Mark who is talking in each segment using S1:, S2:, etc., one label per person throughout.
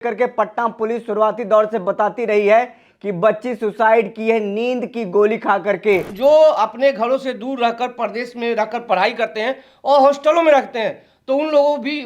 S1: करके पटना पुलिस शुरुआती दौर से बताती रही है कि बच्ची सुसाइड की है नींद की गोली खा करके।
S2: जो अपने घरों से दूर रहकर प्रदेश में रहकर पढ़ाई करते हैं और हॉस्टलों में रखते हैं, तो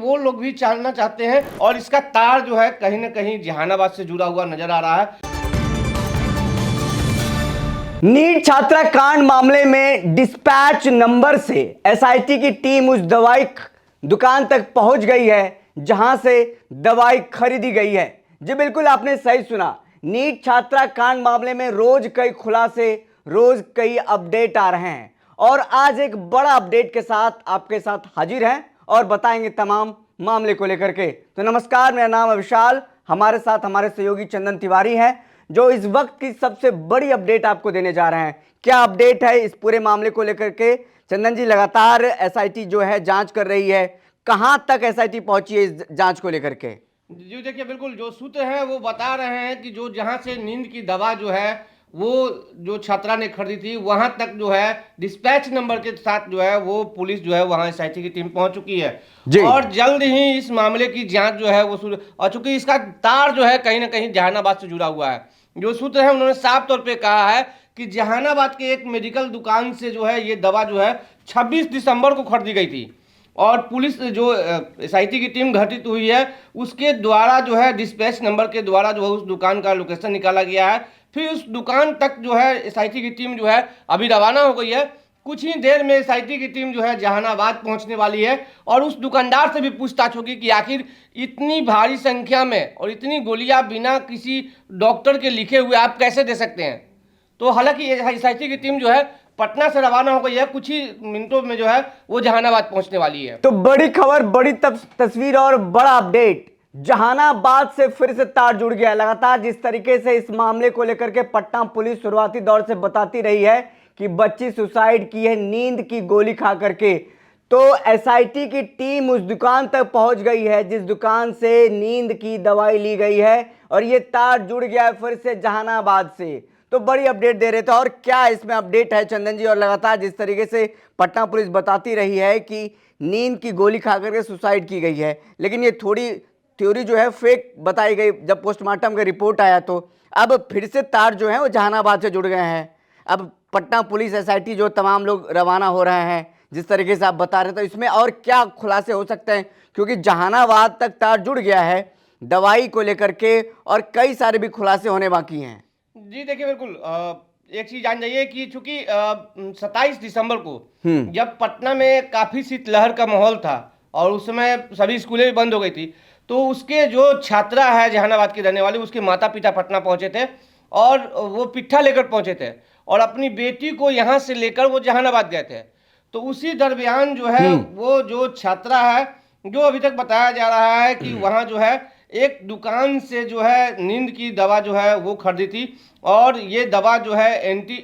S2: वो लोग भी जानना चाहते हैं। और इसका तार जो है कहीं ना कहीं जहानाबाद से जुड़ा हुआ नजर आ रहा है।
S1: नीट छात्रा कांड मामले में डिस्पैच नंबर से एसआईटी की टीम उस दवाई दुकान तक पहुंच गई है जहां से दवाई खरीदी गई है। जी बिल्कुल, आपने सही सुना। नीट छात्रा कांड मामले में रोज कई खुलासे, रोज कई अपडेट आ रहे हैं और आज एक बड़ा अपडेट के साथ आपके साथ हाजिर हैं और बताएंगे तमाम मामले को लेकर के। तो नमस्कार, मेरा नाम है विशाल। हमारे साथ हमारे सहयोगी चंदन तिवारी हैं जो इस वक्त की सबसे बड़ी अपडेट आपको देने जा रहे हैं। क्या अपडेट है इस पूरे मामले को लेकर के? चंदन जी, लगातार एसआईटी जो है जांच कर रही है, कहां तक एसआईटी पहुंची है इस जांच को लेकर के?
S2: जी देखिए, बिल्कुल जो सूत्र हैं वो बता रहे हैं कि जो जहां से नींद की दवा जो है वो जो छात्रा ने खरीदी थी वहां तक जो है डिस्पैच नंबर के साथ जो है वो पुलिस जो है वहां एसआईटी की टीम पहुंच चुकी है और जल्द ही इस मामले की जांच जो है वो शुरू। और चूंकि इसका तार जो है कहीं ना कहीं जहानाबाद से जुड़ा हुआ है, जो सूत्र है उन्होंने साफ तौर पे कहा है कि जहानाबाद के एक मेडिकल दुकान से जो है ये दवा जो है 26 दिसंबर को खरीदी गई थी और पुलिस जो एसआईटी की टीम गठित हुई है उसके द्वारा जो है डिस्पैच नंबर के द्वारा जो है उस दुकान का लोकेशन निकाला गया है। फिर उस दुकान तक जो है एसआईटी की टीम जो है अभी रवाना हो गई है। कुछ ही देर में एसआईटी की टीम जो है जहानाबाद पहुंचने वाली है और उस दुकानदार से भी पूछताछ होगी कि आखिर इतनी भारी संख्या में और इतनी गोलियां बिना किसी डॉक्टर के लिखे हुए आप कैसे दे सकते हैं। तो हालांकि एसआईटी की टीम जो है पटना से रवाना हो गई है, कुछ ही मिनटों में जो है वो जहानाबाद पहुंचने वाली है।
S1: तो बड़ी खबर, बड़ी तस्वीर और बड़ा अपडेट। जहानाबाद से फिर से तार जुड़ गया। लगातार जिस तरीके से इस मामले को लेकर के पटना पुलिस शुरुआती दौर से बताती रही है कि बच्ची सुसाइड की है नींद की गोली खा करके, तो एसआईटी की टीम उस दुकान तक पहुंच गई है जिस दुकान से नींद की दवाई ली गई है और ये तार जुड़ गया है फिर से जहानाबाद से। तो बड़ी अपडेट दे रहे थे। और क्या इसमें अपडेट है चंदन जी? और लगातार जिस तरीके से पटना पुलिस बताती रही है कि नींद की गोली खा करके सुसाइड की गई है, लेकिन ये थोड़ी थ्योरी जो है फेक बताई गई जब पोस्टमार्टम का रिपोर्ट आया। तो अब फिर से तार जो है वो जहानाबाद से जुड़ गए हैं। अब पटना पुलिस एसआईटी जो तमाम लोग रवाना हो रहे हैं जिस तरीके से आप बता रहे थे, तो इसमें और क्या खुलासे हो सकते हैं? क्योंकि जहानाबाद तक तार जुड़ गया है दवाई को लेकर के और कई सारे भी खुलासे होने बाकी हैं।
S2: जी देखिए, बिल्कुल एक चीज जान जाइए कि चूंकि 27 दिसंबर को जब पटना में काफी शीतलहर का माहौल था और उस समय सभी स्कूलें भी बंद हो गई थी, तो उसके जो छात्रा है जहानाबाद की रहने वाली, उसके माता पिता पटना पहुंचे थे और वो पिट्ठा लेकर पहुंचे थे और अपनी बेटी को यहाँ से लेकर वो जहानाबाद गए थे। तो उसी दरमियान जो है वो जो छात्रा है, जो अभी तक बताया जा रहा है कि वहाँ जो है एक दुकान से जो है नींद की दवा जो है वो खरीदी थी और ये दवा जो है एंटी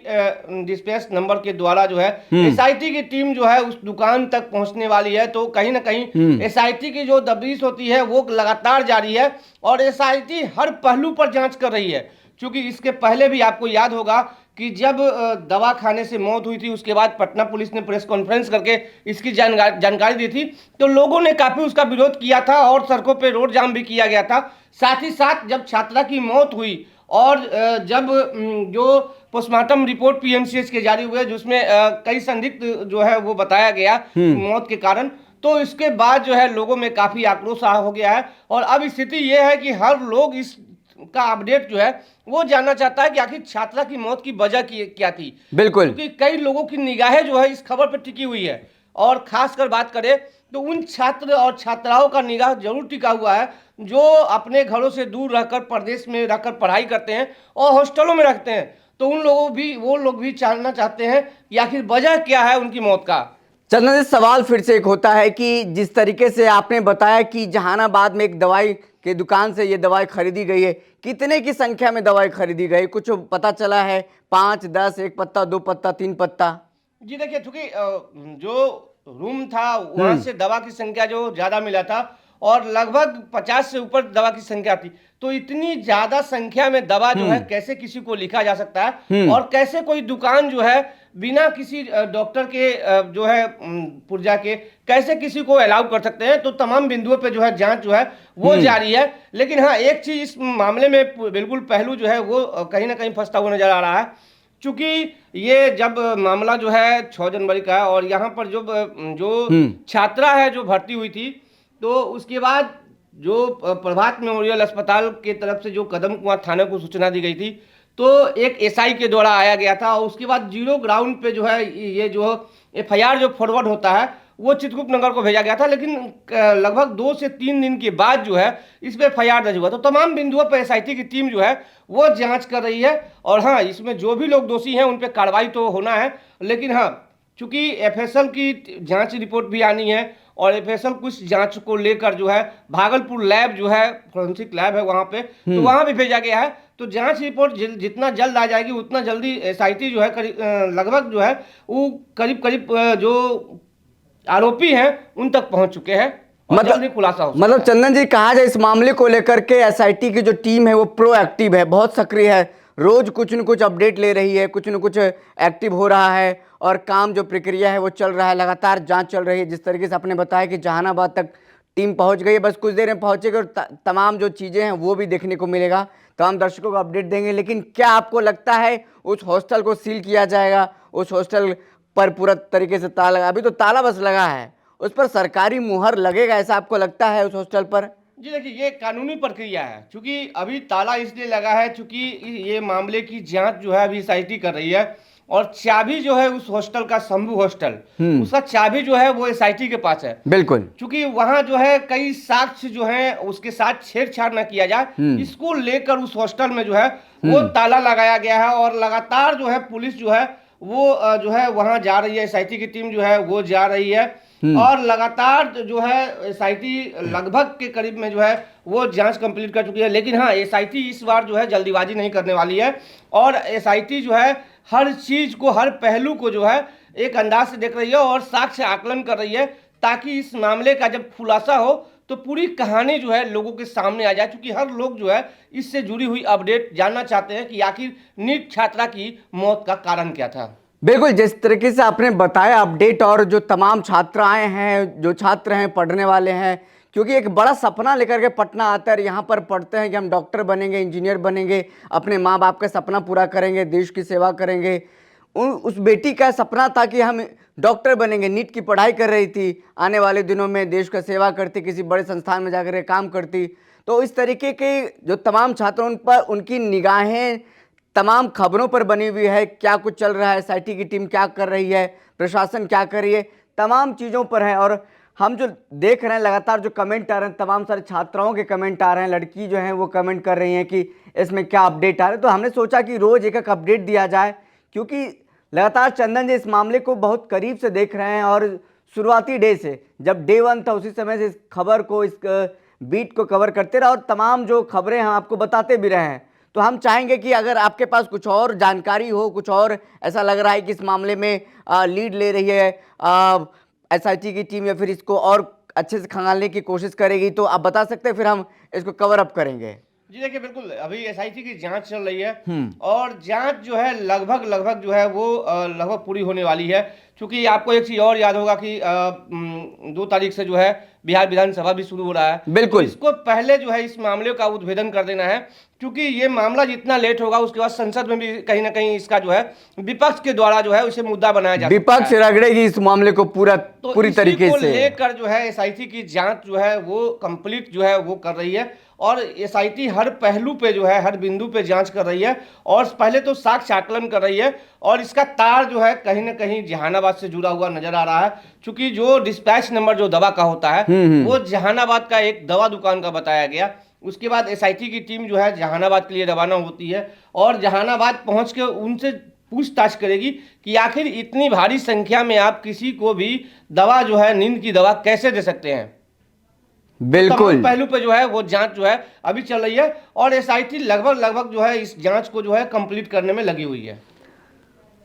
S2: डिस्पैच नंबर के द्वारा जो है एसआईटी की टीम जो है उस दुकान तक पहुंचने वाली है। तो कहीं ना कहीं एसआईटी की जो दबिश होती है वो लगातार जारी है और एसआईटी हर पहलू पर जांच कर रही है। क्योंकि इसके पहले भी आपको याद होगा कि जब दवा खाने से मौत हुई थी उसके बाद पटना पुलिस ने प्रेस कॉन्फ्रेंस करके इसकी जानकारी दी थी, तो लोगों ने काफी उसका विरोध किया था और सड़कों पे रोड जाम भी किया गया था। साथ ही साथ जब छात्रा की मौत हुई और जब जो पोस्टमार्टम रिपोर्ट पीएमसीएच के जारी हुए जिसमें कई संदिग्ध जो है वो बताया गया मौत के कारण, तो इसके बाद जो है लोगों में काफी आक्रोश हो गया है और अब स्थिति ये है कि हर लोग इस का अपडेट जो है वो जानना चाहता है कि आखिर छात्रा की मौत की वजह क्या थी।
S1: बिल्कुल,
S2: क्योंकि कई लोगों की निगाहें जो है इस खबर पर टिकी हुई है और खासकर बात करें तो उन छात्र और छात्राओं का निगाह जरूर टिका हुआ है जो अपने घरों से दूर रहकर प्रदेश में रहकर पढ़ाई करते हैं और हॉस्टलों में रखते हैं। तो वो लोग भी जानना चाहते हैं कि आखिर वजह क्या है उनकी मौत का।
S1: चंदन, सवाल फिर से एक होता है कि जिस तरीके से आपने बताया कि जहानाबाद में एक दवाई के दुकान से ये दवाई खरीदी गई है, कितने की संख्या में दवाई खरीदी गई? कुछ पता चला है? 5, 10, 1 पत्ता, 2 पत्ता, 3 पत्ता?
S2: जी देखिए, चूंकि जो रूम था वहां से दवा की संख्या जो ज्यादा मिला था और लगभग 50 से ऊपर दवा की संख्या थी, तो इतनी ज्यादा संख्या में दवा जो है कैसे किसी को लिखा जा सकता है और कैसे कोई दुकान जो है बिना किसी डॉक्टर के जो है पुर्जा के कैसे किसी को अलाउ कर सकते हैं। तो तमाम बिंदुओं पे जो है जांच जो है वो जारी है। लेकिन हाँ, एक चीज इस मामले में बिल्कुल पहलू जो है वो कहीं ना कहीं फंसता हुआ नजर आ रहा है। चूंकि ये जब मामला जो है 6 जनवरी का है और यहाँ पर जो जो छात्रा है जो भर्ती हुई थी, तो उसके बाद जो प्रभात मेमोरियल अस्पताल के तरफ से जो कदम कुआं थाने को सूचना दी गई थी, तो एक एसआई के द्वारा आया गया था और उसके बाद जीरो ग्राउंड पे जो है ये जो एफआईआर जो फॉरवर्ड होता है वो चित्रकूट नगर को भेजा गया था। लेकिन लगभग 2 से 3 दिन के बाद जो है इस पर एफआईआर दर्ज हुआ। तो तमाम बिंदुओं पर एसआईटी की टीम जो है वो जांच कर रही है और हाँ, इसमें जो भी लोग दोषी हैं उन पर कार्रवाई तो होना है। लेकिन हाँ, चूंकि एफएसएल की जांच रिपोर्ट भी आनी है और एफएसएल कुछ जांच को लेकर जो है भागलपुर लैब जो है फोरेंसिक लैब है वहां पे, तो वहां भी भेजा गया है। तो जांच रिपोर्ट जितना जल्द आ जाएगी उतना जल्दी एसआईटी जो है लगभग जो है वो करीब करीब जो आरोपी हैं उन तक पहुंच चुके हैं और जल्द ही खुलासा हो सकता
S1: मतलब
S2: है।
S1: चंदन जी, कहा जाए इस मामले को लेकर के एसआईटी की जो टीम है वो प्रोएक्टिव है, बहुत सक्रिय है, रोज कुछ न कुछ अपडेट ले रही है, कुछ न कुछ एक्टिव हो रहा है और काम जो प्रक्रिया है वो चल रहा है, लगातार जांच चल रही है। जिस तरीके से आपने बताया कि जहानाबाद तक टीम पहुंच गई है, बस कुछ देर में पहुंचेगी और तमाम जो चीज़ें हैं वो भी देखने को मिलेगा, तमाम दर्शकों को अपडेट देंगे। लेकिन क्या आपको लगता है उस हॉस्टल को सील किया जाएगा? उस हॉस्टल पर पूरा तरीके से ताला, अभी तो ताला बस लगा है, उस पर सरकारी मुहर लगेगा, ऐसा आपको लगता है उस हॉस्टल पर?
S2: जी देखिए, ये कानूनी प्रक्रिया है। चूंकि अभी ताला इसलिए लगा है चूंकि ये मामले की जांच जो है अभी एसआईटी कर रही है और चाबी जो है उस हॉस्टल का, शंभू हॉस्टल, उसका चाबी जो है वो एसआईटी के पास है।
S1: बिल्कुल।
S2: चूंकि वहां जो है कई साक्ष्य जो है उसके साथ छेड़छाड़ न किया जाए, इसको लेकर उस हॉस्टल में जो है वो ताला लगाया गया है और लगातार जो है पुलिस जो है वो जो है वहां जा रही है, एसआईटी की टीम जो है वो जा रही है और लगातार जो है एसआईटी लगभग के करीब में जो है वो जांच कंप्लीट कर चुकी है। लेकिन हाँ, एसआईटी इस बार जो है जल्दीबाजी नहीं करने वाली है और एसआईटी जो है हर चीज को, हर पहलू को जो है एक अंदाज से देख रही है और साक्ष्य आकलन कर रही है, ताकि इस मामले का जब खुलासा हो तो पूरी कहानी जो है लोगों के सामने आ जाए। क्योंकि हर लोग जो है इससे जुड़ी हुई अपडेट जानना चाहते हैं कि आखिर नीट छात्रा की मौत का कारण क्या था।
S1: बिल्कुल, जिस तरीके से आपने बताया अपडेट, और जो तमाम छात्राएं हैं, जो छात्र हैं, पढ़ने वाले हैं, क्योंकि एक बड़ा सपना लेकर के पटना आते हैं, यहाँ पर पढ़ते हैं कि हम डॉक्टर बनेंगे, इंजीनियर बनेंगे, अपने माँ बाप का सपना पूरा करेंगे, देश की सेवा करेंगे। उस बेटी का सपना था कि हम डॉक्टर बनेंगे, नीट की पढ़ाई कर रही थी, आने वाले दिनों में देश का सेवा करती, किसी बड़े संस्थान में जाकर काम करती। तो इस तरीके के जो तमाम छात्र, उन पर उनकी निगाहें तमाम खबरों पर बनी हुई है, क्या कुछ चल रहा है, एसआईटी की टीम क्या कर रही है, प्रशासन क्या कर रही है, तमाम चीज़ों पर है। और हम जो देख रहे हैं लगातार जो कमेंट आ रहे हैं, तमाम सारे छात्राओं के कमेंट आ रहे हैं, लड़की जो हैं वो कमेंट कर रही हैं कि इसमें क्या अपडेट आ रहे हैं। तो हमने सोचा कि रोज़ एक एक अपडेट दिया जाए, क्योंकि लगातार चंदन जी इस मामले को बहुत करीब से देख रहे हैं और शुरुआती डे से, जब डे 1 था उसी समय से इस खबर को, इस बीट को कवर करते रहे और तमाम जो खबरें हम आपको बताते भी रहे हैं। तो हम चाहेंगे कि अगर आपके पास कुछ और जानकारी हो, कुछ और ऐसा लग रहा है कि इस मामले में लीड ले रही है एसआईटी की टीम, या फिर इसको और अच्छे से खंगालने की कोशिश करेगी, तो आप बता सकते हैं, फिर हम इसको कवर अप करेंगे।
S2: जी देखिए, बिल्कुल अभी एसआईटी की जांच चल रही है और जांच जो है लगभग जो है वो लगभग पूरी होने वाली है। क्योंकि आपको एक चीज और याद होगा कि 2 तारीख से जो है बिहार विधानसभा भी शुरू हो रहा है।
S1: बिल्कुल।
S2: तो इसको पहले जो है इस मामले का उद्भेदन कर देना है, क्योंकि ये मामला जितना लेट होगा उसके बाद संसद में भी कहीं ना कहीं इसका जो है विपक्ष के द्वारा जो है उसे मुद्दा बनाया जा सकता है।
S1: विपक्ष रगड़ेगी इस मामले को पूरी तरीके से
S2: लेकर जो है एसआईटी की जांच जो है वो कंप्लीट जो है वो कर रही है और एसआईटी हर पहलू पे जो है, हर बिंदु पे जांच कर रही है और पहले तो साक्ष्य आकलन कर रही है और इसका तार जो है कहीं ना कहीं जहानाबाद से जुड़ा हुआ नजर आ रहा है। क्योंकि जो डिस्पैच नंबर जो दवा का होता है वो जहानाबाद का एक दवा दुकान का बताया गया। उसके बाद एसआईटी की टीम जो है जहानाबाद के लिए रवाना होती है और जहानाबाद पहुंच के उनसे पूछताछ करेगी कि आखिर इतनी भारी संख्या में आप किसी को भी दवा जो है, नींद की दवा कैसे दे सकते हैं।
S1: बिल्कुल,
S2: पहलू पे जो है वो जांच जो है अभी चल रही है और एसआईटी लगभग जो है इस जांच को जो है कंप्लीट करने में लगी हुई है।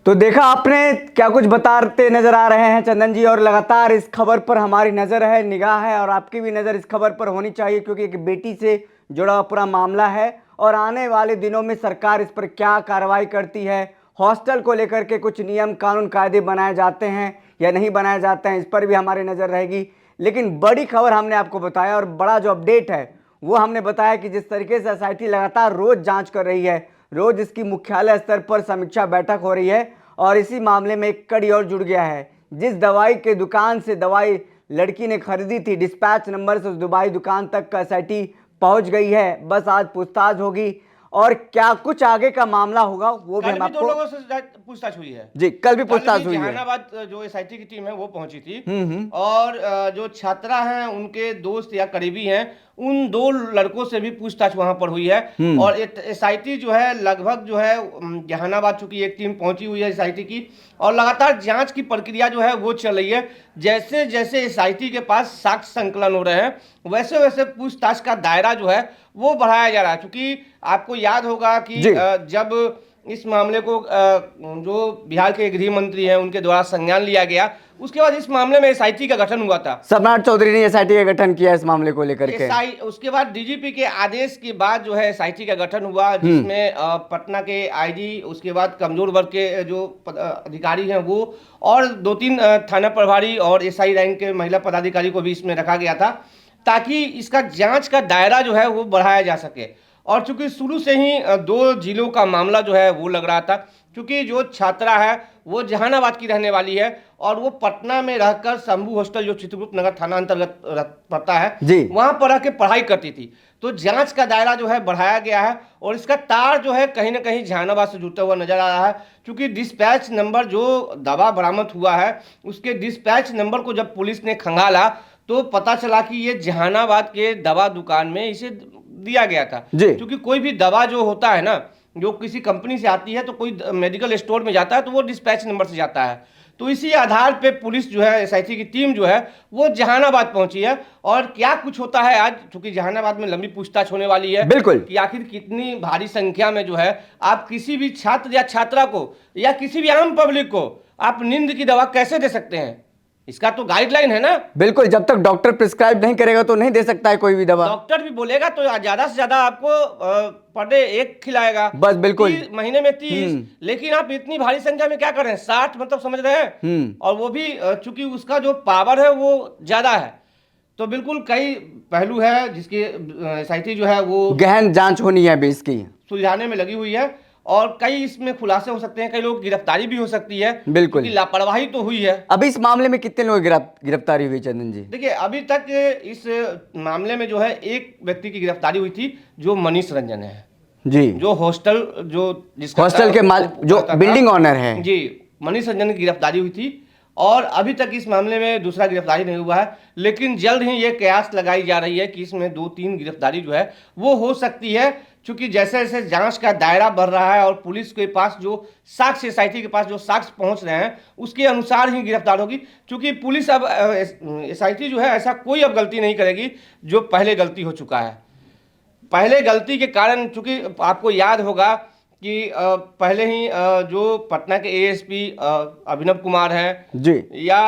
S1: तो देखा आपने क्या कुछ बताते नजर आ रहे हैं चंदन जी, और लगातार इस खबर पर हमारी नज़र है, निगाह है, और आपकी भी नज़र इस खबर पर होनी चाहिए, क्योंकि एक बेटी से जुड़ा पूरा मामला है और आने वाले दिनों में सरकार इस पर क्या कार्रवाई करती है, हॉस्टल को लेकर के कुछ नियम कानून कायदे बनाए जाते हैं या नहीं बनाए जाते हैं, इस पर भी हमारी नज़र रहेगी। लेकिन बड़ी खबर हमने आपको बताया और बड़ा जो अपडेट है वो हमने बताया कि जिस तरीके से एसआईटी लगातार रोज जांच कर रही है, रोज इसकी मुख्यालय स्तर पर समीक्षा बैठक हो रही है और इसी मामले में एक कड़ी और जुड़ गया है। जिस दवाई के दुकान से दवाई लड़की ने खरीदी थी, डिस्पैच नंबर से उस दवाई दुकान तक का एसआईटी पहुंच गई है। बस आज पूछताछ होगी और क्या कुछ आगे का मामला होगा वो भी हम
S2: दो
S1: आपको
S2: लोगों से पूछताछ हुई है
S1: जी, कल भी पूछताछ हुई है।
S2: जहानाबाद जो एसआईटी की टीम है वो पहुंची थी और जो छात्रा हैं उनके दोस्त या करीबी हैं उन 2 लड़कों से भी पूछताछ वहां पर हुई है। और एसआईटी जो है लगभग जो है जहानाबाद चूंकि एक टीम पहुंची हुई है एसआईटी की और लगातार जांच की प्रक्रिया जो है वो चल रही है। जैसे जैसे एसआईटी के पास साक्ष्य संकलन हो रहे हैं वैसे वैसे पूछताछ का दायरा जो है वो बढ़ाया जा रहा है। क्योंकि आपको याद होगा कि जब इस मामले को जो बिहार के गृह मंत्री हैं उनके द्वारा संज्ञान लिया गया, उसके बाद इस मामले में एसआईटी का गठन हुआ था।
S1: सम्राट चौधरी ने एसआईटी का गठन किया इस मामले को लेकर के।
S2: उसके बाद डीजीपी के आदेश के बाद जो है एसआईटी का गठन हुआ, जिसमें पटना के आईजी, उसके बाद कमजोर वर्ग के जो अधिकारी हैं वो और 2-3 थाना प्रभारी और एसआई रैंक के महिला पदाधिकारी को भी इसमें रखा गया था ताकि इसका जांच का दायरा जो है वो बढ़ाया जा सके। और चूंकि शुरू से ही 2 जिलों का मामला जो है वो लग रहा था, क्योंकि जो छात्रा है वो जहानाबाद की रहने वाली है और वो पटना में रहकर शंभू हॉस्टल जो चित्रगुप्त नगर थाना अंतर्गत पड़ता है वहां पर रहकर पढ़ाई करती थी। तो जांच का दायरा जो है बढ़ाया गया है और इसका तार जो है कहीं ना कहीं जहानाबाद से जुड़ता हुआ नजर आ रहा है। क्योंकि डिस्पैच नंबर जो दवा बरामद हुआ है उसके डिस्पैच नंबर को जब पुलिस ने खंगाला तो पता चला कि ये जहानाबाद के दवा दुकान में इसे दिया गया था। क्योंकि कोई भी दवा जो होता है ना, जो किसी कंपनी से आती है तो कोई मेडिकल स्टोर में जाता है तो वो डिस्पैच नंबर से जाता है। तो इसी आधार पे पुलिस जो है एसआईटी की टीम जो है वो जहानाबाद पहुंची है। और क्या कुछ होता है आज, क्योंकि जहानाबाद में लंबी पूछताछ होने वाली है
S1: बिल्कुल
S2: कि आखिर कितनी भारी संख्या में जो है आप किसी भी छात्र या छात्रा को या किसी भी आम पब्लिक को आप नींद की दवा कैसे दे सकते हैं, इसका तो गाइडलाइन है ना।
S1: बिल्कुल, जब तक डॉक्टर प्रिस्क्राइब नहीं करेगा तो नहीं दे सकता है कोई भी दवा।
S2: डॉक्टर भी बोलेगा तो ज्यादा से ज्यादा आपको पर डे 1 खिलाएगा,
S1: बस बिल्कुल
S2: महीने में 30। लेकिन आप इतनी भारी संख्या में क्या कर रहे हैं, 60 मतलब समझ रहे हैं। और वो भी चूंकि उसका जो पावर है वो ज्यादा है। तो बिल्कुल कई पहलू है जिसकी एसआईटी जो है वो
S1: गहन जांच होनी है अभी इसकी,
S2: सुलझाने में लगी हुई है और कई इसमें खुलासे हो सकते हैं, कई लोग गिरफ्तारी भी हो सकती है।
S1: बिल्कुल
S2: लापरवाही तो हुई है।
S1: अभी इस मामले में कितने लोग गिरफ्तारी हुई चंदन जी?
S2: देखिए अभी तक इस मामले में जो है एक व्यक्ति की गिरफ्तारी हुई थी जो मनीष रंजन है
S1: जी,
S2: जो हॉस्टल
S1: के जो बिल्डिंग ऑनर है
S2: जी, मनीष रंजन की गिरफ्तारी हुई थी। और अभी तक इस मामले में दूसरा गिरफ्तारी नहीं हुआ है, लेकिन जल्द ही ये कयास लगाई जा रही है कि इसमें 2-3 गिरफ्तारी जो है वो हो सकती है। क्योंकि जैसे जैसे जांच का दायरा बढ़ रहा है और पुलिस के पास जो साक्ष्य, एसआईटी के पास जो साक्ष्य पहुंच रहे हैं उसके अनुसार ही गिरफ्तार होगी। क्योंकि पुलिस अब एसआईटी जो है ऐसा कोई अब गलती नहीं करेगी जो पहले गलती हो चुका है। पहले गलती के कारण, चूंकि आपको याद होगा कि पहले ही जो पटना के एएसपी अभिनव कुमार हैं
S1: जी
S2: या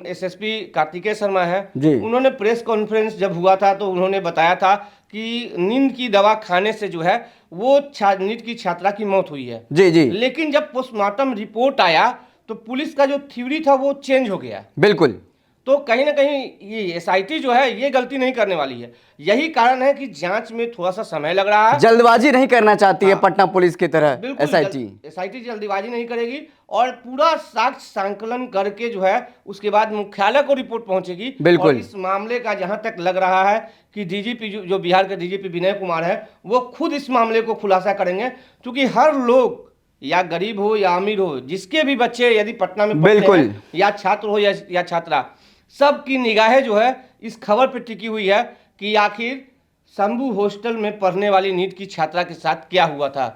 S2: एसएसपी कार्तिकेय शर्मा हैं, उन्होंने प्रेस कॉन्फ्रेंस जब हुआ था तो उन्होंने बताया था कि नींद की दवा खाने से जो है वो नींद की छात्रा की मौत हुई है। जी। लेकिन जब पोस्टमार्टम रिपोर्ट आया तो पुलिस का जो थ्योरी था वो चेंज हो गया।
S1: बिल्कुल,
S2: तो कहीं ना कहीं ये एसआईटी जो है ये गलती नहीं करने वाली है। यही कारण है कि जांच में थोड़ा सा समय लग रहा है,
S1: जल्दबाजी नहीं करना चाहती है पटना पुलिस की तरह
S2: एसआईटी जल्दबाजी नहीं करेगी और पूरा साक्ष्य संकलन करके जो है उसके बाद मुख्यालय को रिपोर्ट पहुंचेगी।
S1: बिल्कुल,
S2: और इस मामले का जहां तक लग रहा है कि डीजीपी जो बिहार के डीजीपी विनय कुमार है वो खुद इस मामले को खुलासा करेंगे। क्योंकि हर लोग, या गरीब हो या अमीर हो, जिसके भी बच्चे यदि पटना में पढ़ते हैं, या छात्र हो या छात्रा, सबकी निगाहें जो है इस खबर पर टिकी हुई है कि आखिर शंभू हॉस्टल में पढ़ने वाली नीट की छात्रा के साथ क्या हुआ था।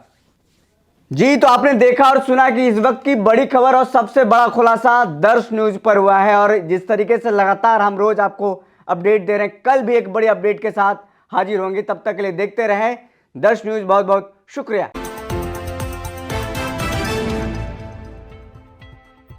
S1: जी, तो आपने देखा और सुना कि इस वक्त की बड़ी खबर और सबसे बड़ा खुलासा दर्श न्यूज पर हुआ है। और जिस तरीके से लगातार हम रोज आपको अपडेट दे रहे हैं, कल भी एक बड़ी अपडेट के साथ हाजिर होंगे। तब तक के लिए देखते रहें दर्श न्यूज। बहुत बहुत शुक्रिया।